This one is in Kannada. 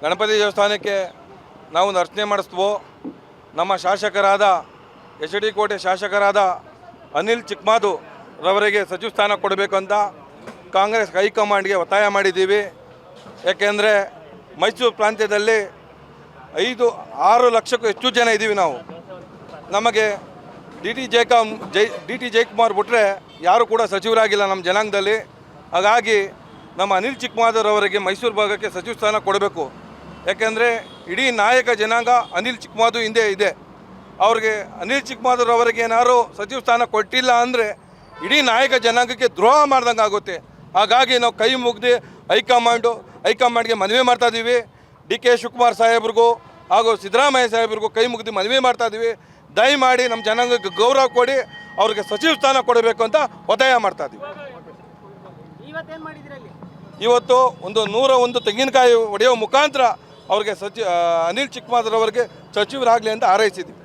ಗಣಪತಿ ದೇವಸ್ಥಾನಕ್ಕೆ ನಾವು ಒಂದು ಅರ್ಚನೆ ಮಾಡಿಸ್ತೀವೋ, ನಮ್ಮ ಶಾಸಕರಾದ HD ಕೋಟೆ ಶಾಸಕರಾದ ಅನಿಲ್ ಚಿಕ್ಕಮಾದು ರವರಿಗೆ ಸಚಿವ ಸ್ಥಾನ ಕೊಡಬೇಕು ಅಂತ ಕಾಂಗ್ರೆಸ್ ಹೈಕಮಾಂಡ್ಗೆ ಒತ್ತಾಯ ಮಾಡಿದ್ದೀವಿ. ಯಾಕೆಂದರೆ ಮೈಸೂರು ಪ್ರಾಂತ್ಯದಲ್ಲಿ 5-6 ಲಕ್ಷಕ್ಕೂ ಹೆಚ್ಚು ಜನ ಇದ್ದೀವಿ ನಾವು. ನಮಗೆ ಡಿ ಟಿ ಜಯಕುಮಾರ್ ಬಿಟ್ಟರೆ ಯಾರು ಕೂಡ ಸಚಿವರಾಗಿಲ್ಲ ನಮ್ಮ ಜನಾಂಗದಲ್ಲಿ. ಹಾಗಾಗಿ ನಮ್ಮ ಅನಿಲ್ ಚಿಕ್ಕಮಾದರವರಿಗೆ ಮೈಸೂರು ಭಾಗಕ್ಕೆ ಸಚಿವ ಸ್ಥಾನ ಕೊಡಬೇಕು. ಯಾಕೆಂದರೆ ಇಡೀ ನಾಯಕ ಜನಾಂಗ ಅನಿಲ್ ಚಿಕ್ಕಮಾದು ಹಿಂದೆ ಇದೆ. ಅವ್ರಿಗೆ ಅನಿಲ್ ಚಿಕ್ಕಮಾದರವರಿಗೆ ಏನಾದ್ರು ಸಚಿವ ಸ್ಥಾನ ಕೊಟ್ಟಿಲ್ಲ ಅಂದರೆ ಇಡೀ ನಾಯಕ ಜನಾಂಗಕ್ಕೆ ದ್ರೋಹ ಮಾಡ್ದಂಗೆ ಆಗುತ್ತೆ. ಹಾಗಾಗಿ ನಾವು ಕೈ ಮುಗ್ದು ಹೈಕಮಾಂಡ್ಗೆ ಮನವಿ ಮಾಡ್ತಾಯಿದ್ದೀವಿ. DK ಶಿವಕುಮಾರ್ ಸಾಹೇಬ್ರಿಗೂ ಹಾಗೂ ಸಿದ್ದರಾಮಯ್ಯ ಸಾಹೇಬ್ರಿಗೂ ಕೈ ಮುಗ್ದು ಮನವಿ ಮಾಡ್ತಾಯಿದ್ದೀವಿ. ದಯಮಾಡಿ ನಮ್ಮ ಜನಾಂಗಕ್ಕೆ ಗೌರವ ಕೊಡಿ, ಅವ್ರಿಗೆ ಸಚಿವ ಸ್ಥಾನ ಕೊಡಬೇಕು ಅಂತ ಒತ್ತಾಯ ಮಾಡ್ತಾಯಿದ್ದೀವಿ. ಇವತ್ತು 101 ತೆಂಗಿನಕಾಯಿ ಹೊಡೆಯುವ ಮುಖಾಂತರ ಅವ್ರಿಗೆ ಅನಿಲ್ ಚಿಕ್ಕಮಾದರವರಿಗೆ ಸಚಿವರಾಗಲಿ ಅಂತ ಹಾರೈಸಿದ್ದೀವಿ.